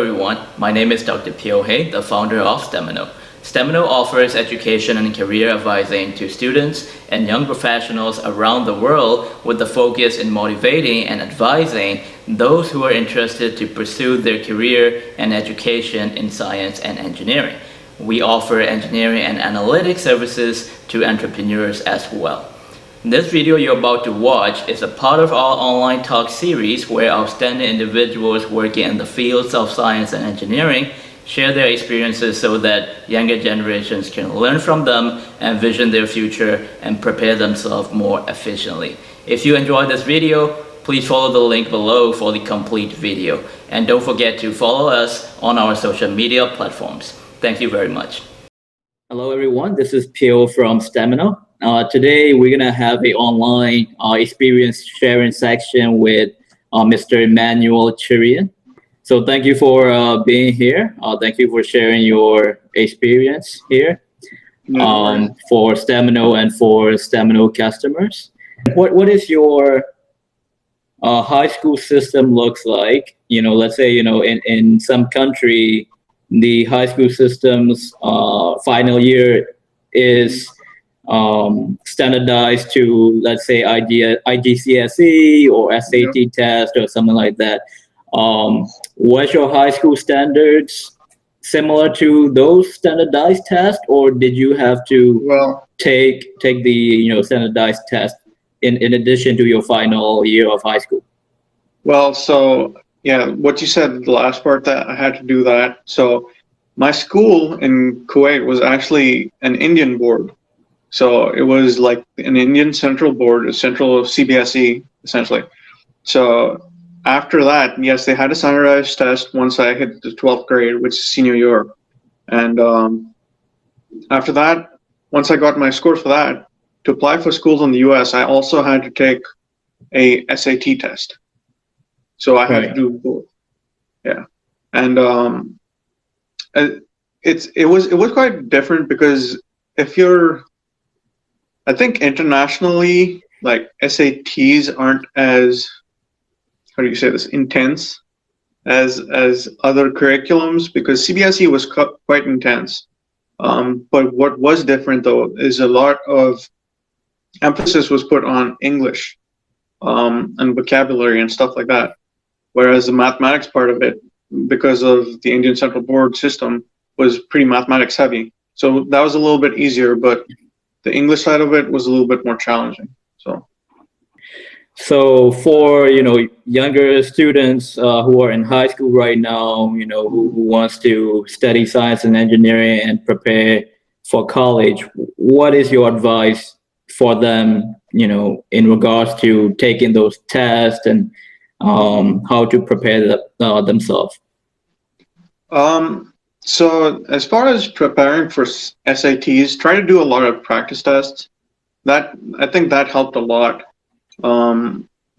everyone. My name is Dr. Phyo Hein, the founder of STEMiNO. STEMiNO offers education and career advising to students and young professionals around the world with the focus in motivating and advising those who are interested to pursue their career and education in science and engineering. We offer engineering and analytics services to entrepreneurs as well. This video you're about to watch is a part of our online talk series where outstanding individuals working in the fields of science and engineering share their experiences so that younger generations can learn from them, envision their future, and prepare themselves more efficiently. If you enjoyed this video, please follow the link below for the complete video. And don't forget to follow us on our social media platforms. Thank you very much. Hello everyone, this is Phyo from STEMiNO. Today we're gonna have an online experience sharing section with Mr. Emmanuel Cherian. So thank you for being here. Thank you for sharing your experience here for STEMiNO and for STEMiNO customers. What is your high school system looks like? You know, let's say, you know, in some country, the high school system's final year is standardized to, let's say, IGCSE or SAT test or something like that. Was your high school standards similar to those standardized tests, or did you have to take the standardized test in addition to your final year of high school? Well, so yeah, what you said, the last part, that I had to do that. So my school in Kuwait was actually an Indian board. So it was like an Indian central board, a central CBSE, essentially. So after that, yes, they had a standardized test once I hit the 12th grade, which is senior year. And after that, once I got my scores for that, to apply for schools in the US, I also had to take a SAT test. So I had to do both. Yeah. And it was quite different because if you're, I think internationally, like SATs aren't as, how do you say this, intense as other curriculums, because CBSE was quite intense. But what was different though is a lot of emphasis was put on English and vocabulary and stuff like that. Whereas the mathematics part of it, because of the Indian Central Board system, was pretty mathematics heavy. So that was a little bit easier, but the English side of it was a little bit more challenging. So for, younger students who are in high school right now, who wants to study science and engineering and prepare for college, what is your advice for them, in regards to taking those tests and how to prepare themselves? So as far as preparing for SATs, try to do a lot of practice tests. I think that helped a lot.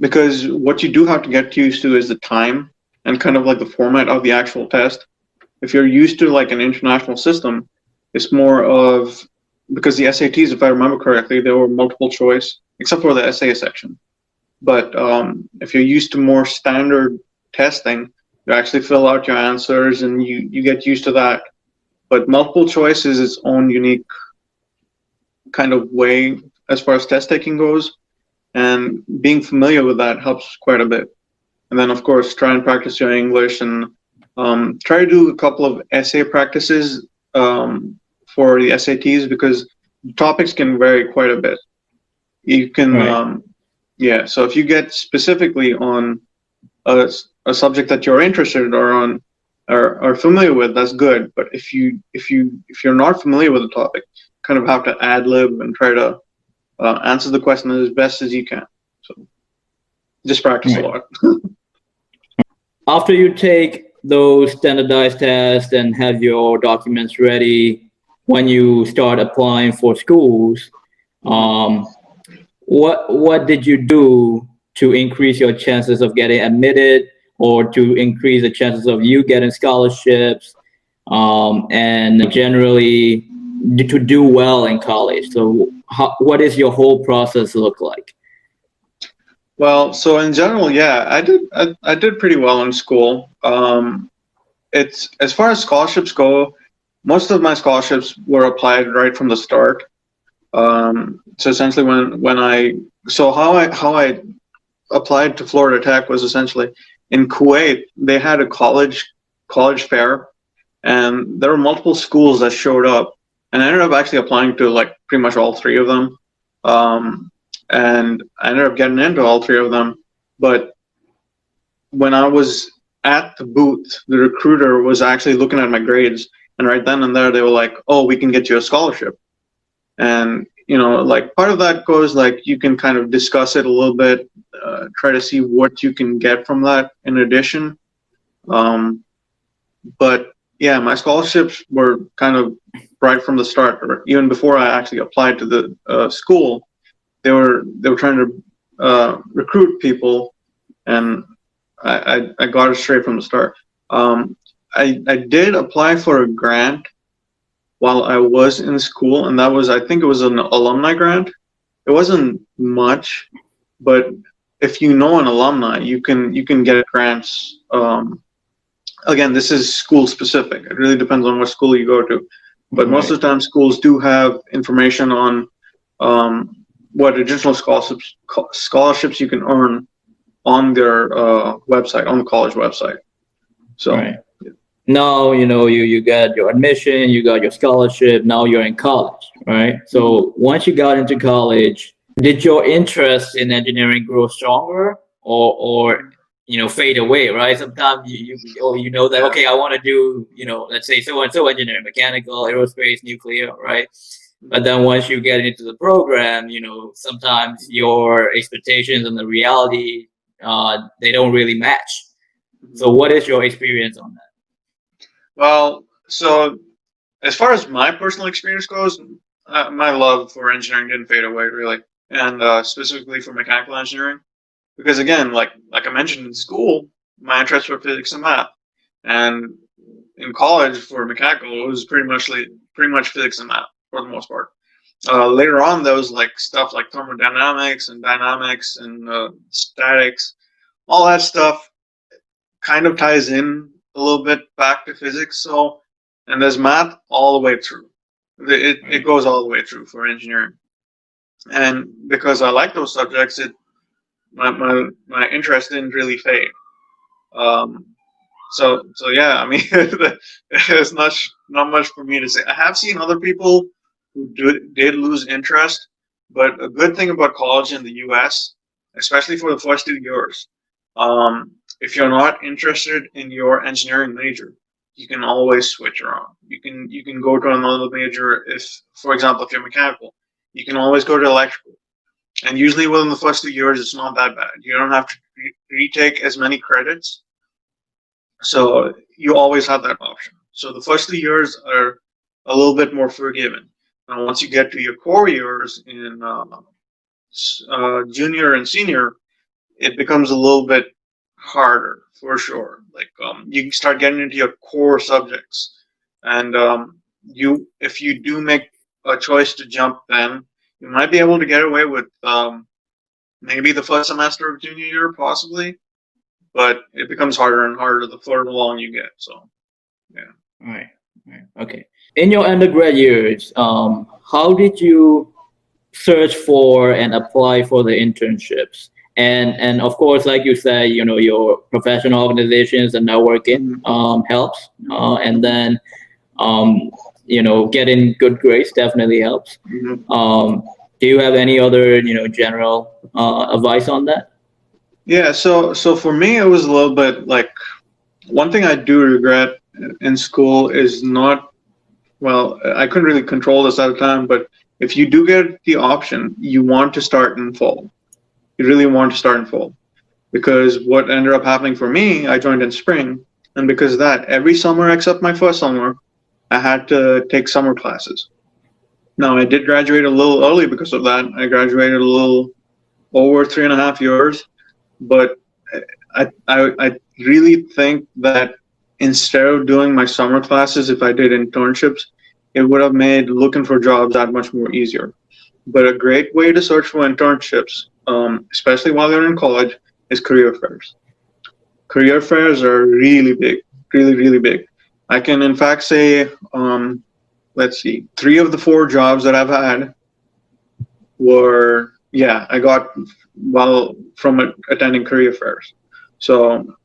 Because what you do have to get used to is the time and kind of like the format of the actual test. If you're used to like an international system, it's more of, because the SATs, if I remember correctly, they were multiple choice, except for the essay section. But if you're used to more standard testing, you actually fill out your answers and you get used to that. But multiple choice is its own unique kind of way as far as test taking goes. And being familiar with that helps quite a bit. And then, of course, try and practice your English and try to do a couple of essay practices for the SATs, because topics can vary quite a bit. You can, so if you get specifically on a subject that you're interested or on or familiar with, that's good. But if you're not familiar with the topic, kind of have to ad lib and try to answer the question as best as you can. So just practice a lot. After you take those standardized tests and have your documents ready, when you start applying for schools, what did you do to increase your chances of getting admitted, or to increase the chances of you getting scholarships, and generally to do well in college? So what is your whole process look like? Well, so in general, yeah, I did pretty well in school. it's as far as scholarships go, most of my scholarships were applied right from the start. So essentially, how I applied to Florida Tech was essentially in Kuwait. They had a college fair, and there were multiple schools that showed up, and I ended up actually applying to like pretty much all three of them, and I ended up getting into all three of them. But when I was at the booth, the recruiter was actually looking at my grades, and right then and there they were like, "Oh, we can get you a scholarship." And like part of that goes like you can kind of discuss it a little bit, try to see what you can get from that in addition. But yeah, my scholarships were kind of right from the start, or even before I actually applied to the school. They were trying to recruit people, and I got it straight from the start. I did apply for a grant while I was in school, and that was, I think it was an alumni grant. It wasn't much, but if you know an alumni, you can get grants. Again, this is school specific. It really depends on what school you go to, but most of the time schools do have information on what additional scholarships you can earn on their website, on the college website. So. Right. Now, you got your admission, you got your scholarship, now you're in college, right? So once you got into college, did your interest in engineering grow stronger or fade away, right? Sometimes you know that, okay, I want to do, let's say so and so engineering, mechanical, aerospace, nuclear, right? But then once you get into the program, sometimes your expectations and the reality, they don't really match. So what is your experience on that? Well, so as far as my personal experience goes, my love for engineering didn't fade away really, and specifically for mechanical engineering, because again, like I mentioned in school, my interests were physics and math, and in college for mechanical, it was pretty much physics and math for the most part. Later on, there was like stuff like thermodynamics and dynamics and statics, all that stuff kind of ties in a little bit back to physics. So, and there's math all the way through. It goes all the way through for engineering. And because I like those subjects, my interest didn't really fade. So yeah, I mean, there's not much for me to say. I have seen other people who did lose interest, but a good thing about college in the U.S., especially for the first 2 years, if you're not interested in your engineering major, you can always switch around. You can go to another major if, for example, if you're mechanical, you can always go to electrical. And usually within the first 2 years, it's not that bad. You don't have to retake as many credits. So you always have that option. So the first 2 years are a little bit more forgiving. Now, once you get to your core years in junior and senior, it becomes a little bit harder for sure. Like you start getting into your core subjects, and if you do make a choice to jump, then you might be able to get away with maybe the first semester of junior year, possibly, but it becomes harder and harder the further along you get. So, yeah. Right. Okay. In your undergrad years, how did you search for and apply for the internships? And of course, like you said, your professional organizations and networking helps. And then, getting good grades definitely helps. Do you have any other, general advice on that? Yeah. So for me, it was a little bit like one thing I do regret in school is not, well, I couldn't really control this at the time, but if you do get the option, you want to start in fall. You really want to start in fall, because what ended up happening for me, I joined in spring, and because of that, every summer except my first summer, I had to take summer classes. Now, I did graduate a little early because of that. I graduated a little over 3.5 years, but I really think that instead of doing my summer classes, if I did internships, it would have made looking for jobs that much more easier. But a great way to search for internships, especially while you're in college, is career fairs. Career fairs are really big. really, really big. I can in fact say, let's see, 3 of the 4 jobs that I've had were, yeah, I got well from attending career fairs. So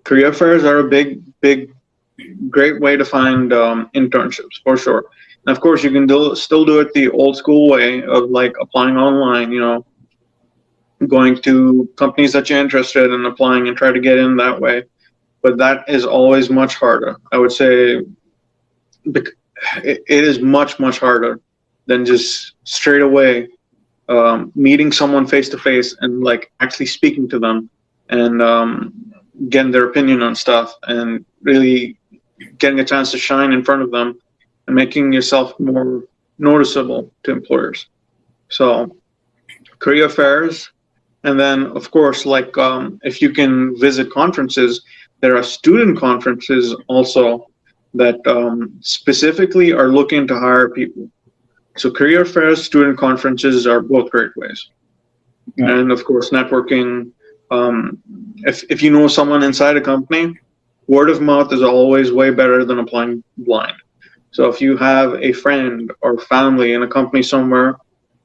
career fairs are a big, great way to find internships for sure. And of course, you can still do it the old school way of like applying online, going to companies that you're interested in applying and try to get in that way. But that is always much harder. I would say it is much harder than just straight away meeting someone face to face and like actually speaking to them and getting their opinion on stuff and really getting a chance to shine in front of them and making yourself more noticeable to employers. So career fairs, and then of course, like if you can visit conferences, there are student conferences also that specifically are looking to hire people. So career fairs, student conferences are both great ways. Yeah. And of course, networking. If you know someone inside a company, word of mouth is always way better than applying blind. So if you have a friend or family in a company somewhere,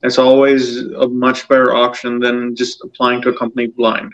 it's always a much better option than just applying to a company blind.